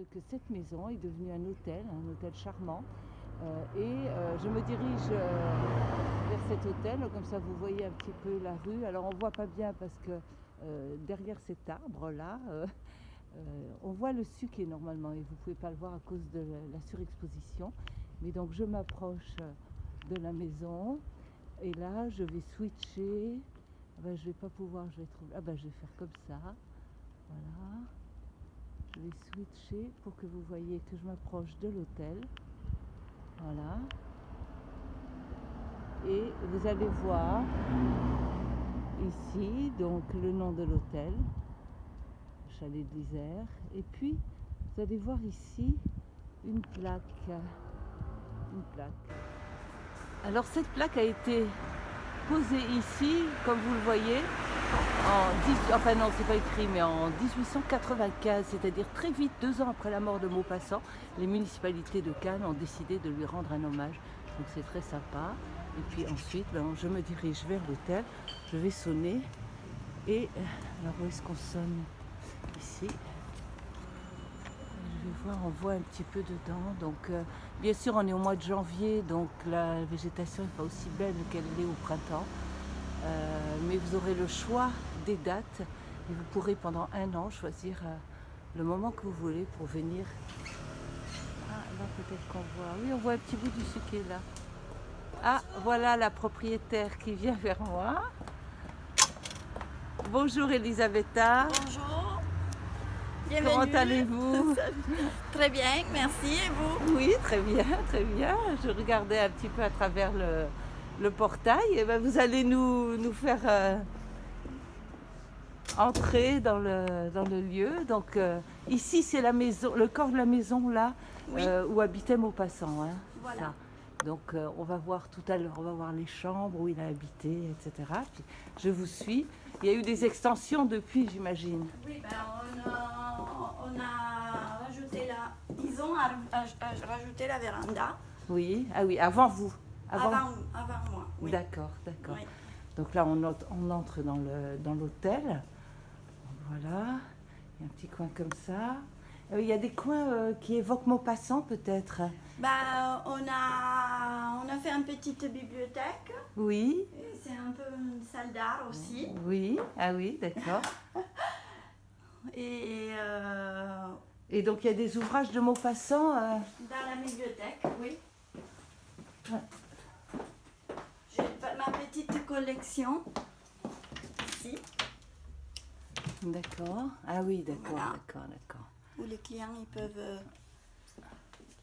que cette maison est devenue un hôtel charmant. Je me dirige vers cet hôtel, comme ça vous voyez un petit peu la rue. Alors on ne voit pas bien parce que derrière cet arbre-là, on voit le Suquet normalement et vous ne pouvez pas le voir à cause de la surexposition. Mais donc je m'approche de la maison et là je vais switcher. Je ne vais pas pouvoir, je vais faire comme ça. Voilà. Je vais switcher pour que vous voyez que je m'approche de l'hôtel. Voilà. Et vous allez voir ici donc le nom de l'hôtel, Chalet de l'Isère. Et puis vous allez voir ici une plaque. Alors cette plaque a été posée ici, comme vous le voyez, enfin non, c'est pas écrit, mais en 1895, c'est-à-dire très vite, 2 ans après la mort de Maupassant, les municipalités de Cannes ont décidé de lui rendre un hommage. Donc c'est très sympa. Et puis ensuite, je me dirige vers l'hôtel, je vais sonner. Et alors où est-ce qu'on sonne? Ici. Je vais voir, on voit un petit peu dedans. Donc bien sûr, on est au mois de janvier, donc la végétation n'est pas aussi belle qu'elle l'est au printemps. Mais vous aurez le choix des dates et vous pourrez pendant 1 an choisir le moment que vous voulez pour venir. Ah, là peut-être qu'on voit. Oui, on voit un petit bout du Suquet là. Ah, voilà la propriétaire qui vient vers moi. Bonjour Elisabetta. Bonjour. Bienvenue. Comment allez-vous? Très bien, merci. Et vous? Oui, très bien, très bien. Je regardais un petit peu à travers le portail. Et vous allez nous faire entrer dans le lieu. Donc ici c'est la maison, le corps de la maison là, Oui. Où habitait Maupassant. Hein, Voilà. ça. Donc on va voir tout à l'heure, on va voir les chambres où il a habité, etc. Puis, je vous suis. Il y a eu des extensions depuis, j'imagine. Oui, on a rajouté ils ont rajouté la véranda. Oui, ah oui, avant vous. Avant moi. Oui. D'accord. Oui. Donc là, on entre dans l'hôtel. Voilà, il y a un petit coin comme ça. Il y a des coins qui évoquent Maupassant peut-être. On a fait une petite bibliothèque. Oui. C'est un peu une salle d'art aussi. Oui, ah oui, d'accord. Et donc il y a des ouvrages de Maupassant. dans la bibliothèque, oui. Ouais. J'ai ma petite collection ici. D'accord. Ah oui, d'accord, Voilà. d'accord. Où les clients ils peuvent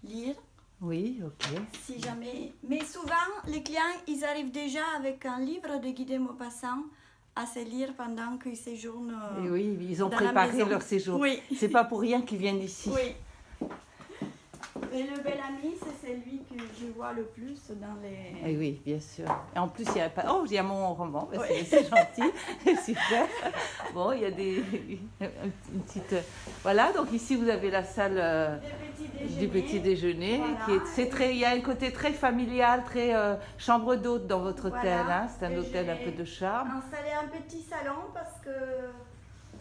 lire. Oui, ok. Si jamais. Mais souvent, les clients, ils arrivent déjà avec un livre de Guy de Maupassant à se lire pendant qu'ils séjournent. Et oui, ils ont dans la préparé maison. leur séjour. Oui. C'est pas pour rien qu'ils viennent ici. Oui. Et le bel ami, c'est celui que je vois le plus dans les. Et oui, bien sûr. Et en plus, il y a mon roman. Oui. C'est gentil, super. Bon, il y a une petite. Voilà, donc ici vous avez la salle du petit déjeuner. Voilà. Il y a un côté très familial, très chambre d'hôte dans votre hôtel. Voilà. Hein. C'est un Et hôtel un j'ai peu de charme. installé un petit salon parce que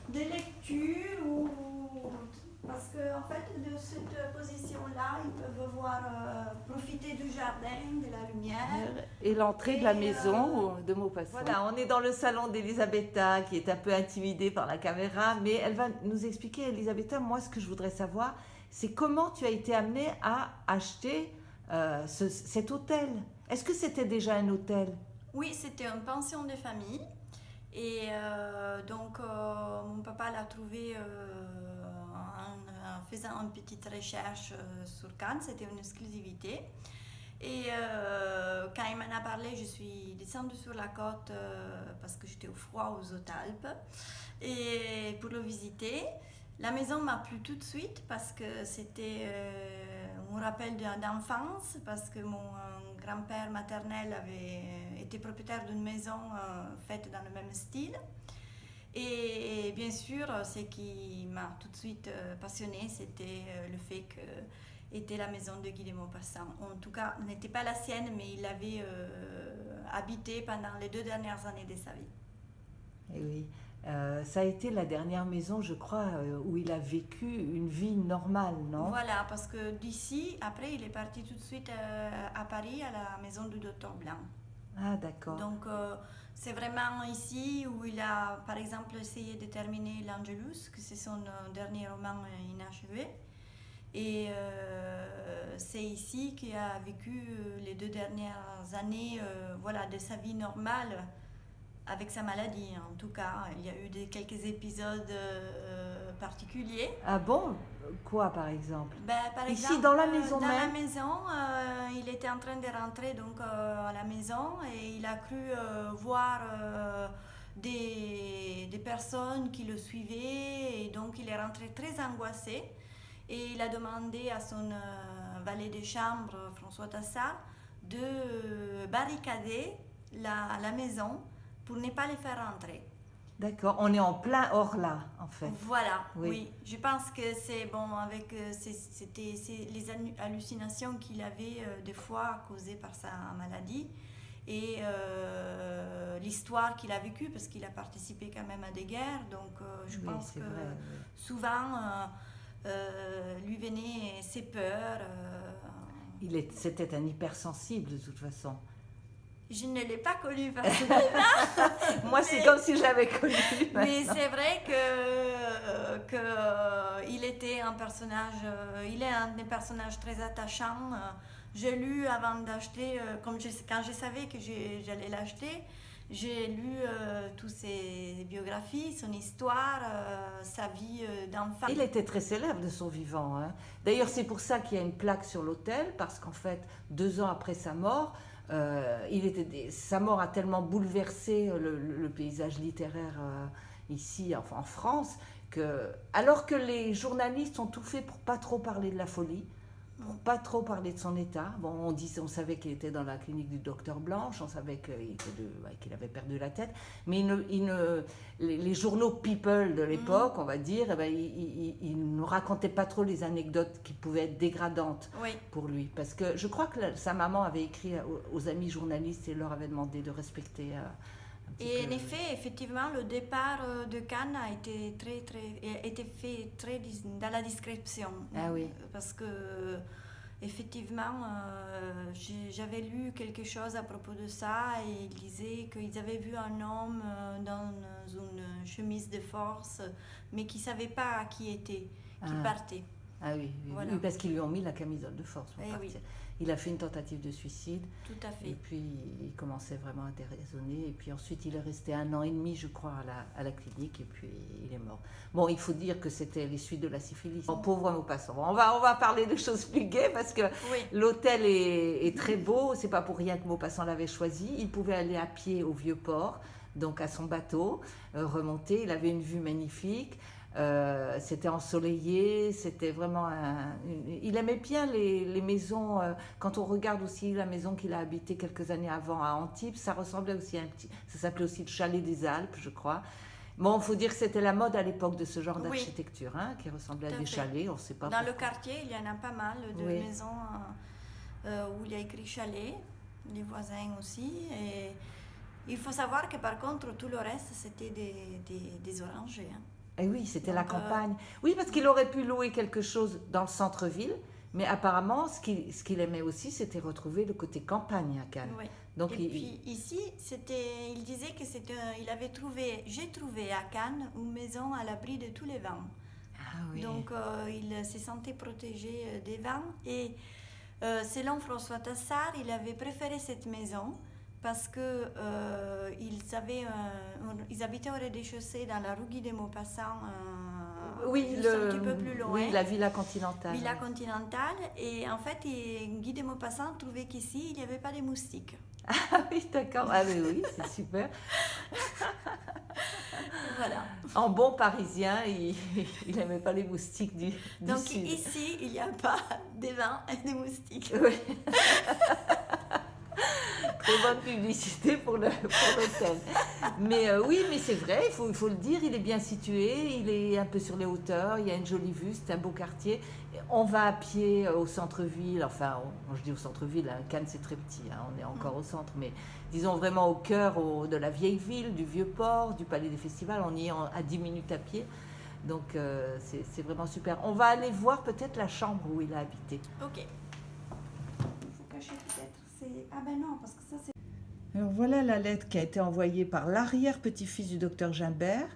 des lectures ou. Parce qu'en fait, de cette position-là, ils peuvent profiter du jardin, de la lumière. Et l'entrée de la maison de Maupassant. Voilà, on est dans le salon d'Elisabetta qui est un peu intimidée par la caméra, mais elle va nous expliquer, Elisabetta, moi ce que je voudrais savoir, c'est comment tu as été amenée à acheter cet hôtel. Est-ce que c'était déjà un hôtel? Oui, c'était une pension de famille. Et donc, mon papa l'a trouvé en faisant une petite recherche sur Cannes. C'était une exclusivité. Et quand il m'en a parlé, je suis descendue sur la côte parce que j'étais au froid aux Hautes-Alpes et pour le visiter. La maison m'a plu tout de suite parce que c'était un rappel d'enfance, parce que mon grand-père maternel avait été propriétaire d'une maison faite dans le même style. Et bien sûr, ce qui m'a tout de suite passionnée, c'était le fait que était la maison de Guy de Maupassant. En tout cas, n'était pas la sienne, mais il l'avait habité pendant les 2 dernières années de sa vie. Et oui. Ça a été la dernière maison, je crois, où il a vécu une vie normale, non? Voilà, parce que d'ici, après, il est parti tout de suite à Paris, à la maison du docteur Blanc. Ah, d'accord. Donc, c'est vraiment ici où il a, par exemple, essayé de terminer l'Angelus, que c'est son dernier roman inachevé. Et c'est ici qu'il a vécu les 2 dernières années voilà, de sa vie normale avec sa maladie. En tout cas, il y a eu quelques épisodes particuliers. Ah bon? Quoi, par exemple? Ben, par Ici, exemple, dans la maison dans même? la maison, il était en train de rentrer donc, à la maison et il a cru voir des personnes qui le suivaient et donc il est rentré très angoissé et il a demandé à son valet de chambre, François Tassard, de barricader la maison pour ne pas les faire rentrer. D'accord, on est en plein Horla, en fait. Voilà, Oui. oui. Je pense que c'est bon avec c'était les hallucinations qu'il avait des fois causées par sa maladie et l'histoire qu'il a vécue parce qu'il a participé quand même à des guerres. Donc je Oui, pense c'est que vrai, oui. souvent lui venaient ces peurs. C'était un hypersensible, de toute façon. Je ne l'ai pas connu personnellement. Moi, c'est comme si je l'avais connu. Mais maintenant. c'est vrai que il était un personnage, il est un des personnages très attachants. J'ai lu avant d'acheter, quand je savais que j'allais l'acheter, j'ai lu toutes ses biographies, son histoire, sa vie d'enfant. Il était très célèbre de son vivant, hein. D'ailleurs, c'est pour ça qu'il y a une plaque sur l'autel, parce qu'en fait, 2 ans après sa mort, sa mort a tellement bouleversé le paysage littéraire ici, enfin, en France, alors que les journalistes ont tout fait pour pas trop parler de la folie, pour pas trop parler de son état. Bon, on savait qu'il était dans la clinique du docteur Blanche, on savait qu'il avait perdu la tête, mais les journaux People de l'époque, on va dire, eh ben, ils ne racontaient pas trop les anecdotes qui pouvaient être dégradantes Oui. pour lui. Parce que je crois que sa maman avait écrit aux amis journalistes et leur avait demandé de respecter un petit Et peu. en effet, effectivement, le départ de Cannes a été fait très dans la discrétion. Ah oui. Parce que, effectivement, j'avais lu quelque chose à propos de ça et il disait qu'ils avaient vu un homme dans une chemise de force, mais qui ne savait pas qui était, qui partait. Ah oui, Voilà. oui, parce qu'ils lui ont mis la camisole de force pour partir. Oui. Il a fait une tentative de suicide. Tout à fait. Et puis, il commençait vraiment à déraisonner. Et puis ensuite, il est resté 1 an et demi, je crois, à la clinique. Et puis, il est mort. Bon, il faut dire que c'était les suites de la syphilis. Bon, pauvre Maupassant. Bon, on va parler de choses plus gaies parce que Oui. l'hôtel est très beau. C'est pas pour rien que Maupassant l'avait choisi. Il pouvait aller à pied au Vieux-Port, donc à son bateau, remonter. Il avait une vue magnifique. C'était ensoleillé, c'était vraiment il aimait bien les maisons. Quand on regarde aussi la maison qu'il a habitée quelques années avant à Antibes, ça ressemblait aussi à ça s'appelait aussi le chalet des Alpes, je crois. Bon, il faut dire que c'était la mode à l'époque de ce genre d'architecture, hein, qui ressemblait à des chalets, on ne sait pas Dans pourquoi. le quartier, il y en a pas mal de maisons où il y a écrit chalet, les voisins aussi. Et il faut savoir que par contre, tout le reste, c'était des orangers. Hein. Et oui, c'était la Donc, campagne. Oui, parce qu'il aurait pu louer quelque chose dans le centre-ville, mais apparemment, ce qu'il aimait aussi, c'était retrouver le côté campagne à Cannes. Oui. Donc, et puis ici, il disait que j'ai trouvé à Cannes une maison à l'abri de tous les vents. Ah oui. Donc il se sentait protégé des vents. Et selon François Tassard, il avait préféré cette maison parce que ils habitaient au rez-de-chaussée dans la rue Guy de Maupassant, juste un petit peu plus loin. Oui, la Villa Continentale. Villa Continentale. Et en fait, Guy de Maupassant trouvait qu'ici, il n'y avait pas de moustiques. Ah oui, d'accord. Ah oui, c'est super. Voilà. En bon parisien, il n'aimait pas les moustiques du Donc sud. ici, il n'y a pas des vents et des moustiques. Oui. Très bonne publicité pour l'hôtel. Mais oui, mais c'est vrai, il faut le dire, il est bien situé, il est un peu sur les hauteurs, il y a une jolie vue, c'est un beau quartier. On va à pied au centre-ville, enfin, je dis au centre-ville, hein, Cannes c'est très petit, hein, on est encore au centre, mais disons vraiment au cœur de la vieille ville, du vieux port, du palais des festivals, on y est à 10 minutes à pied. Donc c'est vraiment super. On va aller voir peut-être la chambre où il a habité. Ok. Il faut cacher peut-être. Ah ben non, parce que ça c'est... Alors voilà la lettre qui a été envoyée par l'arrière-petit-fils du docteur Gimbert.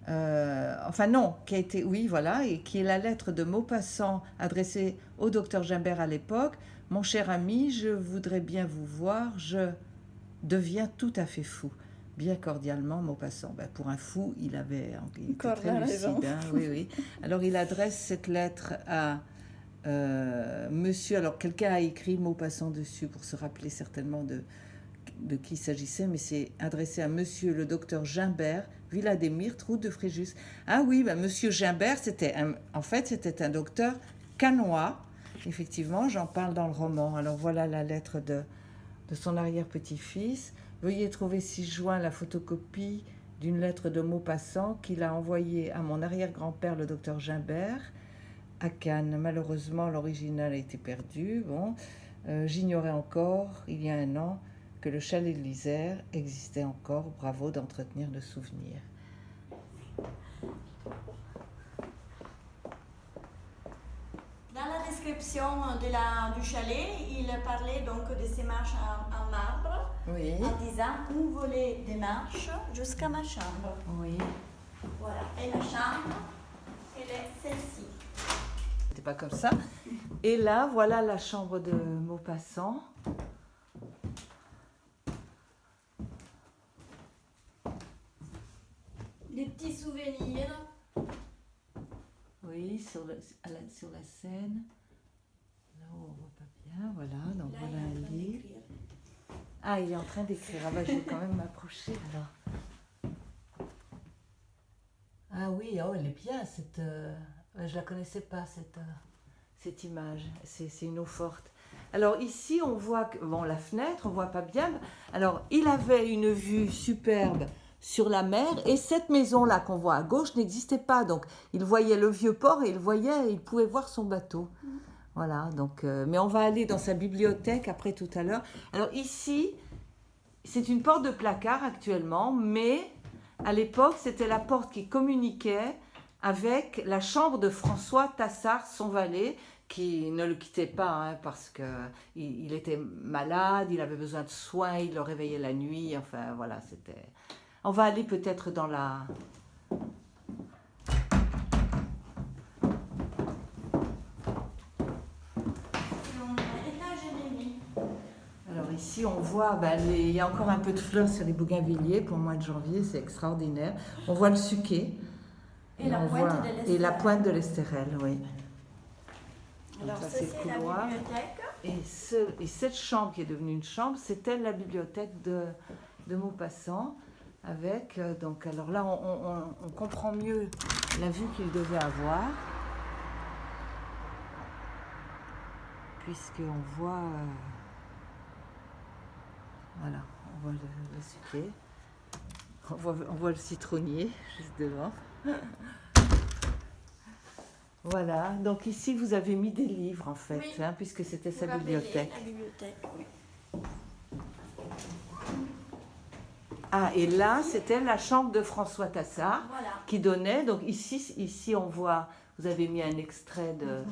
Enfin non, qui a été, oui voilà, et qui est la lettre de Maupassant adressée au docteur Gimbert à l'époque. Mon cher ami, je voudrais bien vous voir, je deviens tout à fait fou. Bien cordialement, Maupassant. Ben, pour un fou, il était très lucide. Hein, oui, oui. Alors il adresse cette lettre à monsieur. Alors quelqu'un a écrit Maupassant dessus pour se rappeler certainement de qui il s'agissait, mais c'est adressé à monsieur le docteur Gimbert, Villa des Myrtes, route de Fréjus. Ah oui, ben, monsieur Gimbert, c'était un docteur cannois. Effectivement, j'en parle dans le roman. Alors voilà la lettre de son arrière-petit-fils. Veuillez trouver ci-joint la photocopie d'une lettre de Maupassant qu'il a envoyée à mon arrière-grand-père, le docteur Gimbert, à Cannes. Malheureusement, l'original a été perdu. Bon, j'ignorais encore, il y a un an, que le chalet de l'Isère existait encore. Bravo d'entretenir le souvenir. Dans la description du chalet, il parlait donc de ces marches en marbre, Oui. en disant un volet des marches jusqu'à ma chambre. Oui. Voilà. Et la chambre, elle est celle-ci. C'était pas comme ça. Et là, voilà la chambre de Maupassant. Des petits souvenirs. Oui, sur la scène. Là où on voit pas bien, voilà. Donc Là, voilà il est en un train lit. d'écrire. Ah, il est en train d'écrire. Ah bah, je vais quand même m'approcher alors. Ah oui, oh, elle est bien cette. Je la connaissais pas cette image. C'est une eau forte. Alors ici, on voit que bon, la fenêtre, on voit pas bien. Alors il avait une vue superbe sur la mer et cette maison-là qu'on voit à gauche n'existait pas. Donc il voyait le vieux port et il pouvait voir son bateau. Voilà. Donc, mais on va aller dans sa bibliothèque après tout à l'heure. Alors ici, c'est une porte de placard actuellement, mais à l'époque, c'était la porte qui communiquait avec la chambre de François Tassard, son valet, qui ne le quittait pas hein, parce qu'il était malade, il avait besoin de soins, il le réveillait la nuit. Enfin, voilà, c'était... On va aller peut-être dans la... Alors ici, on voit, il y a encore un peu de fleurs sur les bougainvilliers pour le mois de janvier, c'est extraordinaire. On voit le suquet. Et la pointe de l'Estérel. Oui. Alors, ça, ça, c'est la couloir. bibliothèque. Et cette chambre qui est devenue une chambre, c'était la bibliothèque de Maupassant. Avec, donc, alors là, on comprend mieux la vue qu'il devait avoir. Puisqu'on voit, voilà, on voit le suquet. On voit le citronnier juste devant. Voilà, donc ici vous avez mis des livres en fait, Oui. hein, puisque c'était sa Vous bibliothèque. rappelez la bibliothèque, oui. Ah, et là c'était la chambre de François Tassard Voilà. qui donnait, donc ici on voit, vous avez mis un extrait de,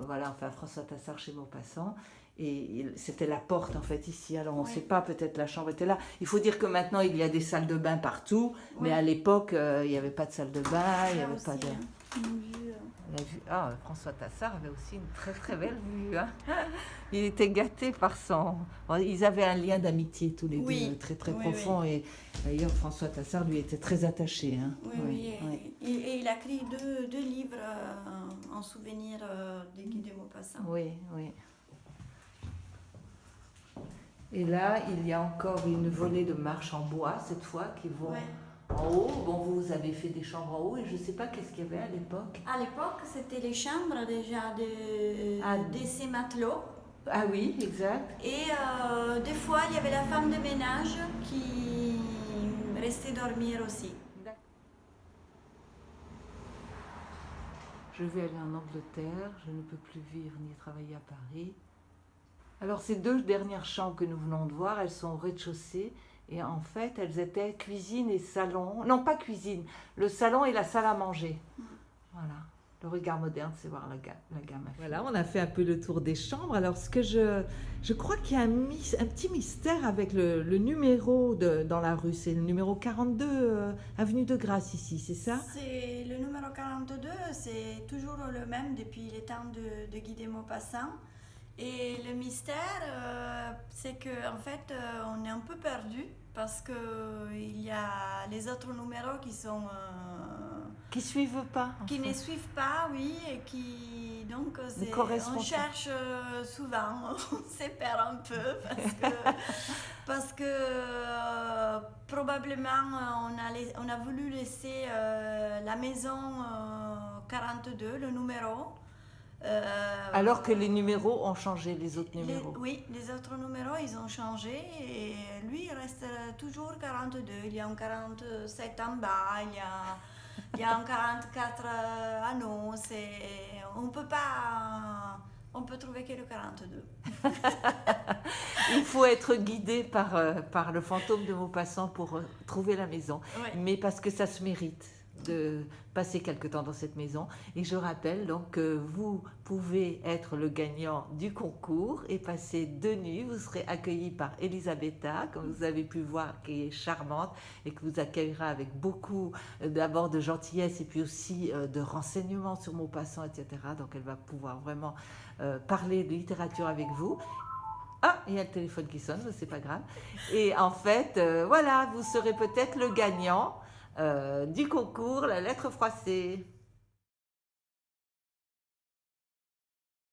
voilà, enfin François Tassard chez Maupassant. Et c'était la porte en fait ici, alors on ne Oui. sait pas, peut-être la chambre était là. Il faut dire que maintenant il y a des salles de bain partout, mais Oui. à l'époque il n'y avait pas de salle de bain, il n'y Là avait aussi, pas de... hein, une vue, La vue... Ah, François Tassard avait aussi une très très belle vue. Hein. Il était gâté par son... Bon, ils avaient un lien d'amitié tous les Oui. deux, très très Oui, profond. Et d'ailleurs François Tassard lui était très attaché. Hein. Oui, Oui. Et il a écrit deux livres en souvenir de Guy de Maupassant. Oui, oui. Et là, il y a encore une volée de marches en bois, cette fois, qui vont Ouais. en haut. Bon, vous avez fait des chambres en haut, et je ne sais pas qu'est-ce qu'il y avait à l'époque. À l'époque, c'était les chambres déjà Ah. de ces matelots Ah oui, exact. Et des fois, il y avait la femme de ménage qui restait dormir aussi. Je vais aller en Angleterre, je ne peux plus vivre ni travailler à Paris. Alors ces deux dernières chambres que nous venons de voir, elles sont au rez-de-chaussée et en fait elles étaient cuisine et salon. Non, pas cuisine, le salon et la salle à manger. Voilà. Le regard moderne, c'est voir la gamme. Voilà, on a fait un peu le tour des chambres. Alors, je crois qu'il y a un petit mystère avec le numéro dans la rue. C'est le numéro 42 avenue de Grasse ici, c'est ça? C'est le numéro 42, c'est toujours le même depuis les temps de Guy de Maupassant. Et le mystère, c'est qu'en fait, on est un peu perdu parce qu'il y a les autres numéros qui sont... qui suivent pas. Qui ne suivent pas, oui, et qui... Donc, on cherche souvent, on se perd un peu parce que probablement on a voulu laisser la maison 42, le numéro. Alors que les numéros ont changé, les autres numéros. Oui, les autres numéros, ils ont changé et lui, il reste toujours 42. Il y a un 47 en bas, il y a un 44 annonces et on peut trouver que le 42. Il faut être guidé par le fantôme de Maupassant pour trouver la maison, Oui. Mais parce que ça se mérite de passer quelque temps dans cette maison. Et je rappelle donc que vous pouvez être le gagnant du concours et passer 2 nuits. Vous serez accueilli par Elisabetta, comme vous avez pu voir, qui est charmante et que vous accueillera avec beaucoup d'abord de gentillesse et puis aussi de renseignements sur Maupassant, etc. Donc elle va pouvoir vraiment parler de littérature avec vous. Ah, il y a le téléphone qui sonne, c'est pas grave. Et en fait, voilà, vous serez peut-être le gagnant du concours La Lettre Froissée.